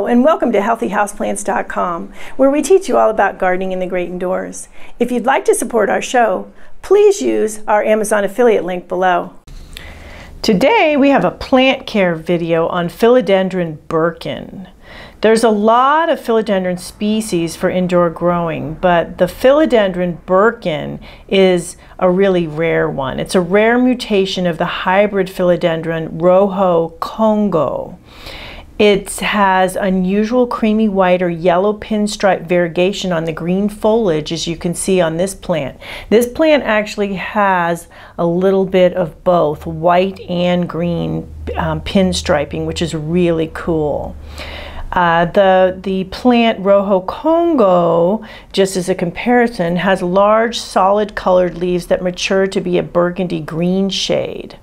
and welcome to HealthyHouseplants.com, where we teach you all about gardening in the great indoors. If you'd like to support our show, please use our Amazon affiliate link below. Today we have a plant care video on Philodendron Birkin. There's a lot of philodendron species for indoor growing, but the Philodendron Birkin is a really rare one. It's a rare mutation of the hybrid Philodendron Rojo Congo. It has unusual creamy white or yellow pinstripe variegation on the green foliage, as you can see on this plant. This plant actually has a little bit of both white and green pinstriping, which is really cool. The plant Rojo Congo, just as a comparison, has large solid colored leaves that mature to be a burgundy green shade.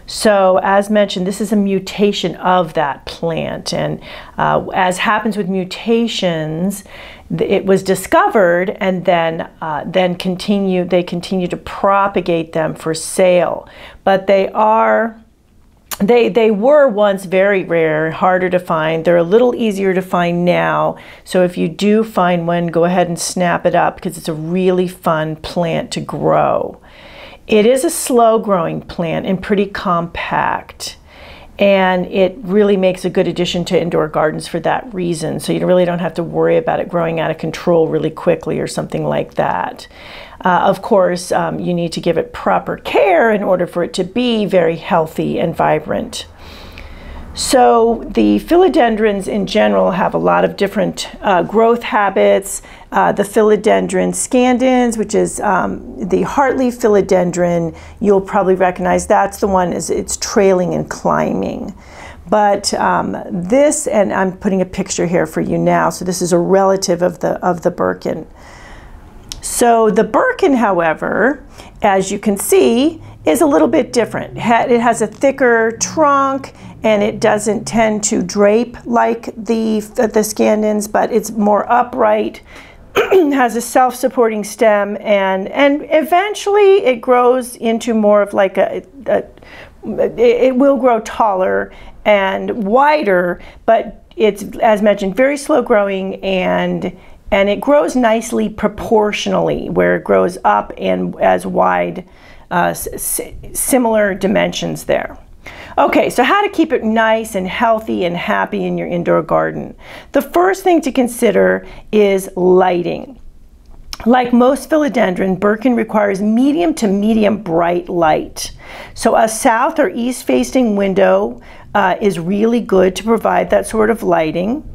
So as mentioned, this is a mutation of that plant, and as happens with mutations, it was discovered and then they continue to propagate them for sale. But they were once very rare, harder to find. They're a little easier to find now. So if you do find one, go ahead and snap it up because it's a really fun plant to grow. It is a slow growing plant and pretty compact, and it really makes a good addition to indoor gardens for that reason. So you really don't have to worry about it growing out of control really quickly or something like that. Of course, you need to give it proper care in order for it to be very healthy and vibrant. So the philodendrons in general have a lot of different growth habits. The philodendron scandens, which is the heartleaf philodendron, you'll probably recognize that's the one, it's trailing and climbing. But this, and I'm putting a picture here for you now, so this is a relative of the Birkin. So the Birkin, however, as you can see, is a little bit different. It has a thicker trunk, and it doesn't tend to drape like the scandens, but it's more upright, has a self-supporting stem, and eventually it grows into more of like it will grow taller and wider, but it's, as mentioned, very slow growing, and it grows nicely proportionally, where it grows up and as wide, similar dimensions there. Okay, so how to keep it nice and healthy and happy in your indoor garden. The first thing to consider is lighting. Like most philodendron, Birkin requires medium to medium bright light. So a south or east facing window is really good to provide that sort of lighting.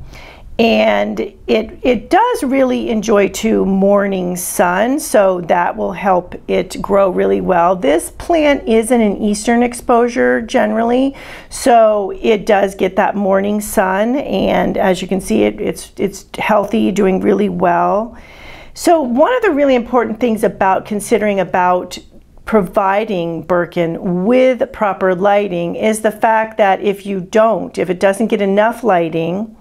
And it does really enjoy too morning sun, so that will help it grow really well. This plant is in an eastern exposure generally, so it does get that morning sun, and as you can see, it's healthy, doing really well. So one of the really important things about considering about providing Birkin with proper lighting is the fact that if it doesn't get enough lighting,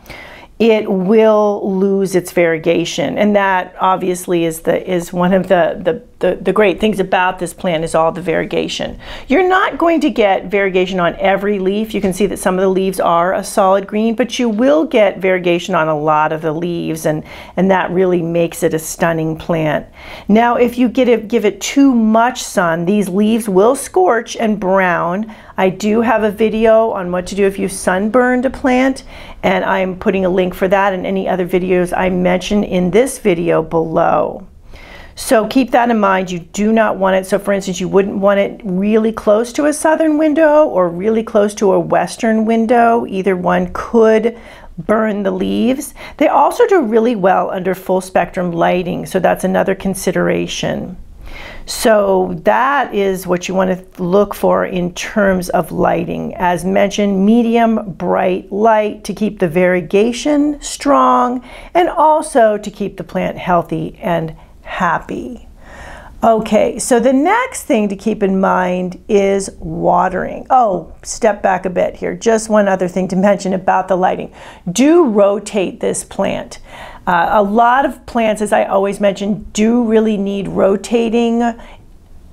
it will lose its variegation, and that obviously is one of the great things about this plant, is all the variegation. You're not going to get variegation on every leaf. You can see that some of the leaves are a solid green, but you will get variegation on a lot of the leaves, and that really makes it a stunning plant. Now, if you give it too much sun, these leaves will scorch and brown. I do have a video on what to do if you sunburned a plant, and I'm putting a link for that and any other videos I mention in this video below. So keep that in mind. You do not want it, so for instance, you wouldn't want it really close to a southern window or really close to a western window. Either one could burn the leaves. They also do really well under full spectrum lighting, so that's another consideration. So that is what you want to look for in terms of lighting. As mentioned, medium bright light to keep the variegation strong and also to keep the plant healthy and happy. Okay, so the next thing to keep in mind is watering. Oh, step back a bit here. Just one other thing to mention about the lighting. Do rotate this plant. A lot of plants, as I always mention, do really need rotating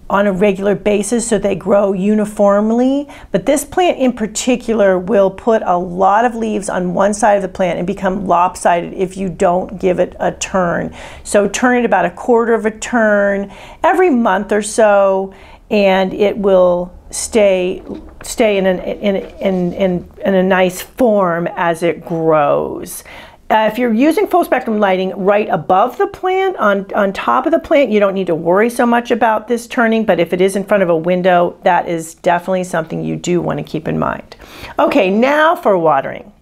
on a regular basis so they grow uniformly. But this plant in particular will put a lot of leaves on one side of the plant and become lopsided if you don't give it a turn. So turn it about a quarter of a turn every month or so, and it will stay in a nice form as it grows. If you're using full spectrum lighting right above the plant, on top of the plant, you don't need to worry so much about this turning, but if it is in front of a window, that is definitely something you do want to keep in mind. Okay, now for watering.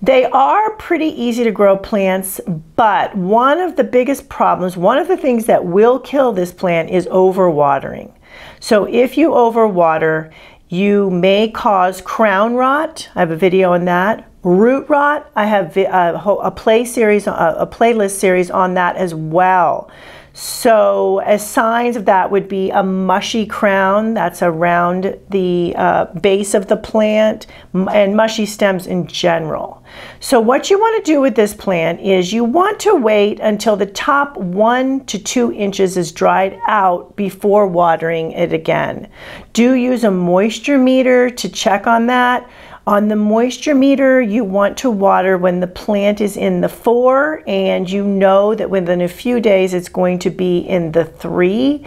They are pretty easy to grow plants, but one of the biggest problems, one of the things that will kill this plant is overwatering. So if you overwater, you may cause crown rot. I have a video on that. Root rot, I have a playlist series on that as well. So as signs of that would be a mushy crown that's around the base of the plant, and mushy stems in general. So what you want to do with this plant is you want to wait until the top 1 to 2 inches is dried out before watering it again. Do use a moisture meter to check on that. On the moisture meter, you want to water when the plant is in the 4, and you know that within a few days it's going to be in the 3.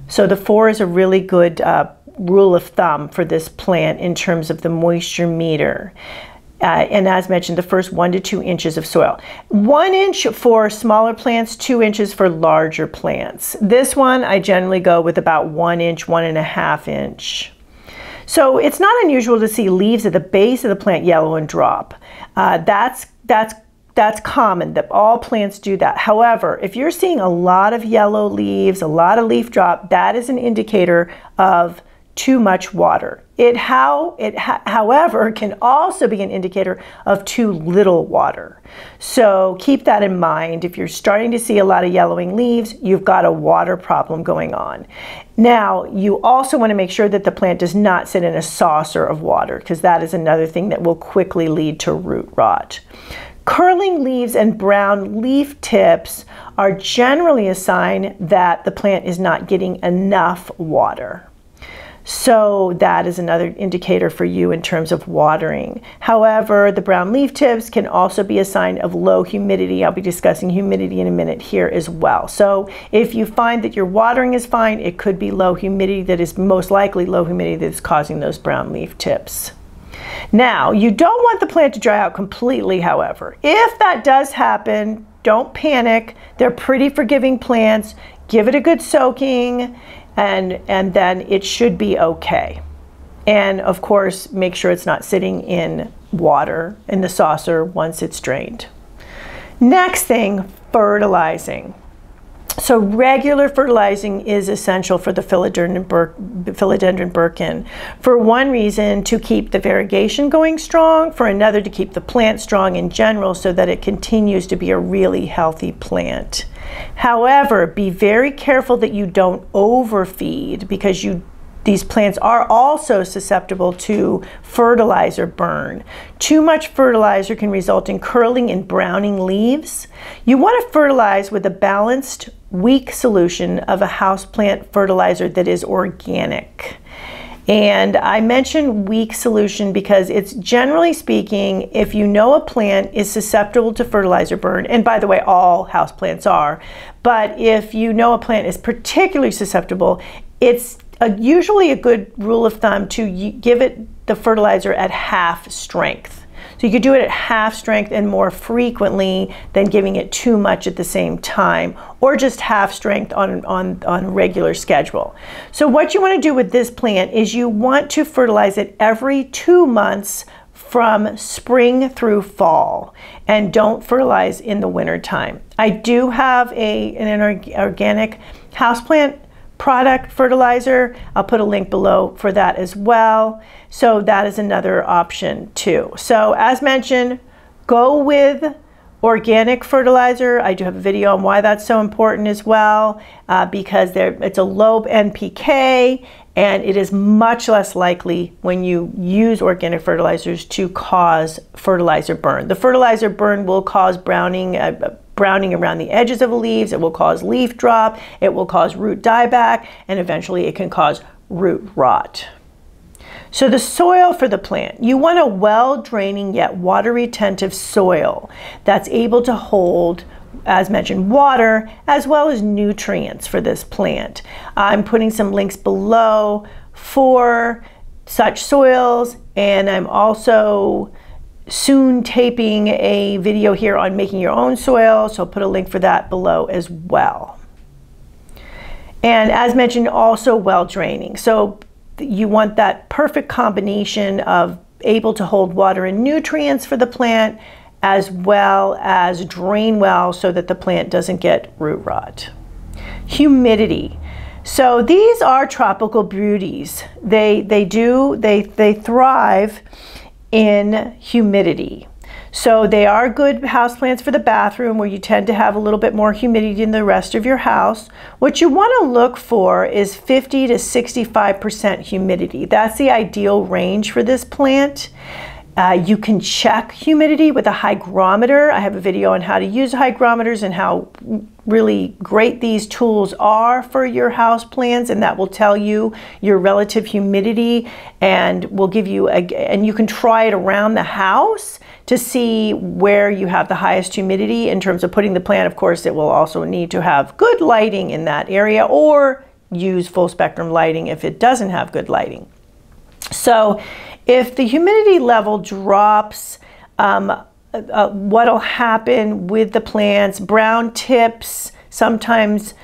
So the 4 is a really good rule of thumb for this plant in terms of the moisture meter. And as mentioned, the first 1 to 2 inches of soil. 1 inch for smaller plants, 2 inches for larger plants. This one, I generally go with about 1 inch, 1.5 inch. So it's not unusual to see leaves at the base of the plant yellow and drop. That's common, that all plants do that. However, if you're seeing a lot of yellow leaves, a lot of leaf drop, that is an indicator of too much water. However, can also be an indicator of too little water. So keep that in mind. If you're starting to see a lot of yellowing leaves, you've got a water problem going on. Now, you also want to make sure that the plant does not sit in a saucer of water, because that is another thing that will quickly lead to root rot. Curling leaves and brown leaf tips are generally a sign that the plant is not getting enough water. So that is another indicator for you in terms of watering. However, the brown leaf tips can also be a sign of low humidity. I'll be discussing humidity in a minute here as well. So if you find that your watering is fine, it could be low humidity, that is most likely low humidity, that is causing those brown leaf tips. Now, you don't want the plant to dry out completely, however. If that does happen, don't panic. They're pretty forgiving plants. Give it a good soaking, and then it should be okay. And of course, make sure it's not sitting in water in the saucer once it's drained. Next thing, fertilizing. So regular fertilizing is essential for the Philodendron Birkin. For one reason, to keep the variegation going strong, for another, to keep the plant strong in general so that it continues to be a really healthy plant. However, be very careful that you don't overfeed, because these plants are also susceptible to fertilizer burn. Too much fertilizer can result in curling and browning leaves. You want to fertilize with a balanced, weak solution of a houseplant fertilizer that is organic. And I mention weak solution because it's, generally speaking, if you know a plant is susceptible to fertilizer burn, and by the way, all houseplants are, but if you know a plant is particularly susceptible, it's usually a good rule of thumb to give it the fertilizer at half strength. So you could do it at half strength and more frequently than giving it too much at the same time, or just half strength on a regular schedule. So what you want to do with this plant is you want to fertilize it every 2 months from spring through fall, and don't fertilize in the winter time. I do have an organic houseplant product fertilizer. I'll put a link below for that as well. So that is another option too. So as mentioned, go with organic fertilizer. I do have a video on why that's so important as well, because it's a low NPK and it is much less likely when you use organic fertilizers to cause fertilizer burn. The fertilizer burn will cause browning around the edges of the leaves, it will cause leaf drop, it will cause root dieback, and eventually it can cause root rot. So the soil for the plant, you want a well-draining yet water-retentive soil that's able to hold, as mentioned, water as well as nutrients for this plant. I'm putting some links below for such soils, and I'm also soon taping a video here on making your own soil, so I'll put a link for that below as well. And as mentioned, also well draining. So you want that perfect combination of able to hold water and nutrients for the plant, as well as drain well so that the plant doesn't get root rot. Humidity. So these are tropical beauties. They thrive in humidity. So they are good houseplants for the bathroom, where you tend to have a little bit more humidity than the rest of your house. What you want to look for is 50 to 65% humidity. That's the ideal range for this plant. You can check humidity with a hygrometer. I have a video on how to use hygrometers and how really great these tools are for your house plants, and that will tell you your relative humidity, and will give you and you can try it around the house to see where you have the highest humidity. In terms of putting the plant, of course, it will also need to have good lighting in that area, or use full spectrum lighting if it doesn't have good lighting. So if the humidity level drops, what'll happen with the plants, brown tips, sometimes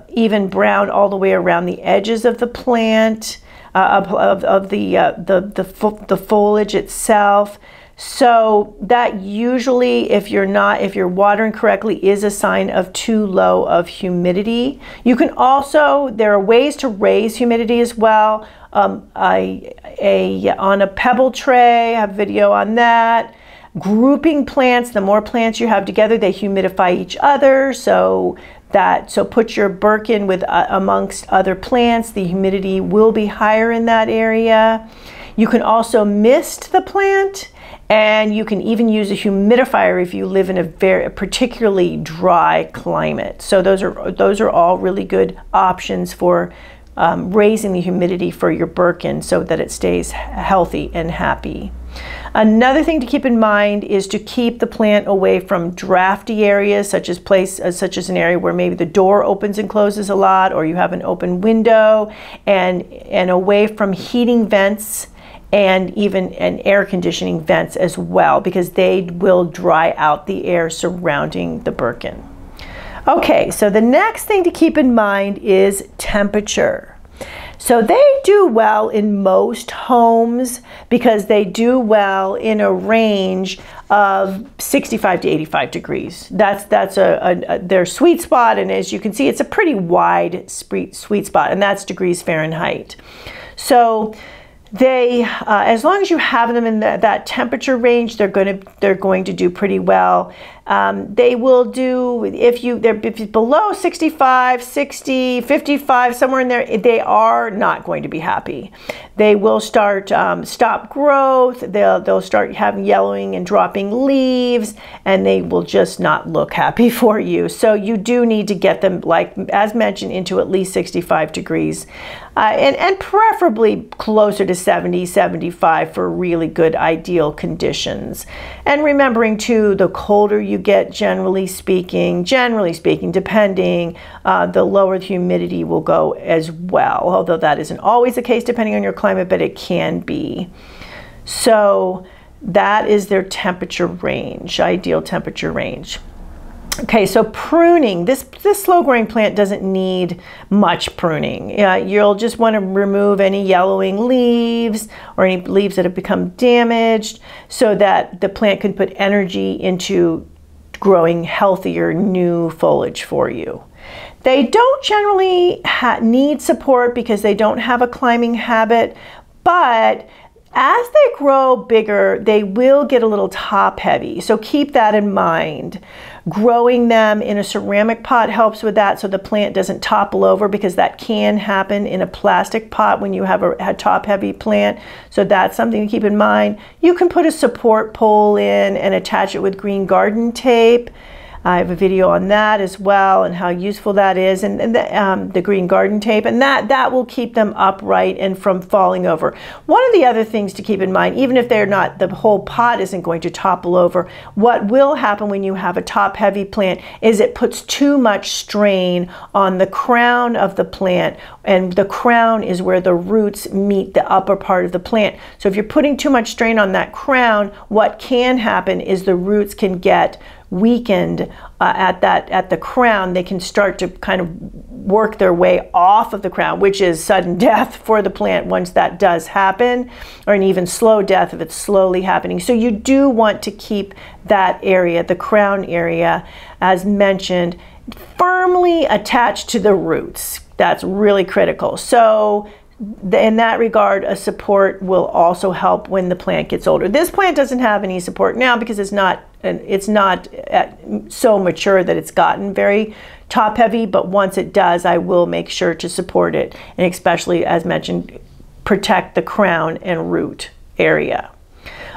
even brown all the way around the edges of the plant, of the foliage itself. So that usually, if you're watering correctly, is a sign of too low of humidity. You can also, there are ways to raise humidity as well. On a pebble tray, I have a video on that. Grouping plants, the more plants you have together, they humidify each other. So put your Birkin with amongst other plants, the humidity will be higher in that area. You can also mist the plant, and you can even use a humidifier if you live in a particularly dry climate. So those are all really good options for raising the humidity for your Birkin so that it stays healthy and happy. Another thing to keep in mind is to keep the plant away from drafty areas, such as an area where maybe the door opens and closes a lot, or you have an open window, and away from heating vents and even air conditioning vents as well, because they will dry out the air surrounding the Birkin. Okay, so the next thing to keep in mind is temperature. So they do well in most homes because they do well in a range of 65 to 85 degrees. That's their sweet spot, and as you can see, it's a pretty wide sweet spot, and that's degrees Fahrenheit. So they, as long as you have them in that temperature range, they're going to do pretty well. They will do, if it's below 65, 60, 55, somewhere in there, they are not going to be happy. They will start stop growth. They'll start having yellowing and dropping leaves, and they will just not look happy for you. So you do need to get them, like as mentioned, into at least 65 degrees, and preferably closer to 70, 75 for really good ideal conditions. And remembering too, the colder you get, generally speaking, depending, the lower the humidity will go as well, although that isn't always the case depending on your climate, but it can be. So that is their temperature range, ideal temperature range. Okay, so pruning. This slow-growing plant doesn't need much pruning. You'll just want to remove any yellowing leaves or any leaves that have become damaged so that the plant can put energy into growing healthier new foliage for you. They don't generally need support because they don't have a climbing habit, but As they grow bigger, they will get a little top heavy, so keep that in mind. Growing them in a ceramic pot helps with that, so the plant doesn't topple over, because that can happen in a plastic pot when you have a top heavy plant. So that's something to keep in mind. You can put a support pole in and attach it with green garden tape. I have a video on that as well, and how useful that is, and the green garden tape, and that will keep them upright and from falling over. One of the other things to keep in mind, even if they're not, the whole pot isn't going to topple over, what will happen when you have a top heavy plant is it puts too much strain on the crown of the plant, and the crown is where the roots meet the upper part of the plant. So if you're putting too much strain on that crown, what can happen is the roots can get weakened at the crown. They can start to kind of work their way off of the crown, which is sudden death for the plant once that does happen, or an even slow death if it's slowly happening. So you do want to keep that area, the crown area, as mentioned, firmly attached to the roots. That's really critical. So in that regard, a support will also help when the plant gets older. This plant doesn't have any support now because it's not so mature that it's gotten very top heavy, but once it does, I will make sure to support it, and especially, as mentioned, protect the crown and root area.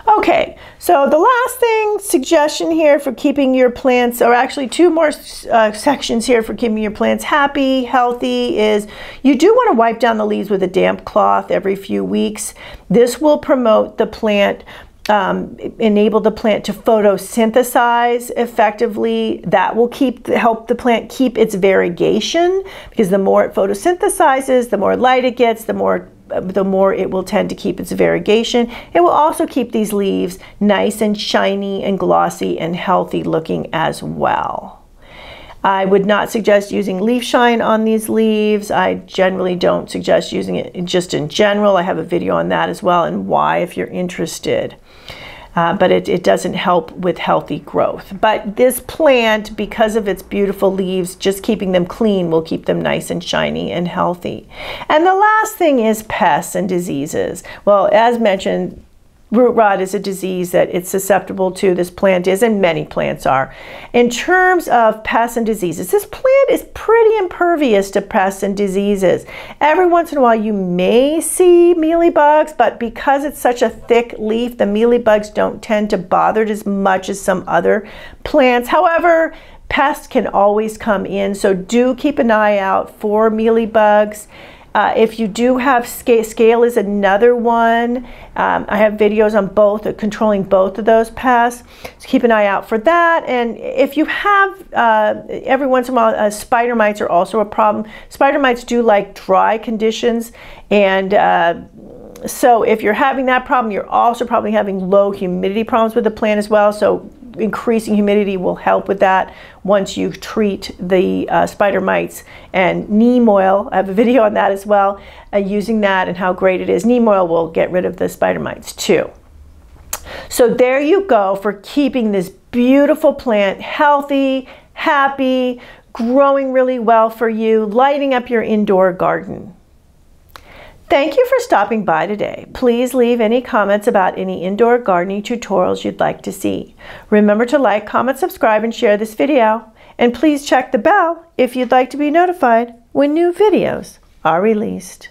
Okay, so the last suggestion here for keeping your plants, or actually two more sections here for keeping your plants happy, healthy, is you do want to wipe down the leaves with a damp cloth every few weeks. This will promote the plant, enable the plant to photosynthesize effectively. That will help the plant keep its variegation, because the more it photosynthesizes, the more light it gets, the more it will tend to keep its variegation. It will also keep these leaves nice and shiny and glossy and healthy looking as well. I would not suggest using leaf shine on these leaves. I generally don't suggest using it just in general. I have a video on that as well, and why, if you're interested. But it doesn't help with healthy growth. But this plant, because of its beautiful leaves, just keeping them clean will keep them nice and shiny and healthy. And the last thing is pests and diseases. Well, as mentioned, root rot is a disease that it's susceptible to. This plant is, and many plants are. In terms of pests and diseases, this plant is pretty impervious to pests and diseases. Every once in a while you may see mealybugs, but because it's such a thick leaf, the mealybugs don't tend to bother it as much as some other plants. However, pests can always come in, so do keep an eye out for mealybugs. If you do have scale is another one. I have videos on both, controlling both of those pests. So keep an eye out for that. And if you have, every once in a while, spider mites are also a problem. Spider mites do like dry conditions. And so if you're having that problem, you're also probably having low humidity problems with the plant as well. So increasing humidity will help with that once you treat the spider mites. And neem oil, I have a video on that as well, using that and how great it is. Neem oil will get rid of the spider mites too. So there you go for keeping this beautiful plant healthy, happy, growing really well for you, lighting up your indoor garden. Thank you for stopping by today. Please leave any comments about any indoor gardening tutorials you'd like to see. Remember to like, comment, subscribe, and share this video. And please check the bell if you'd like to be notified when new videos are released.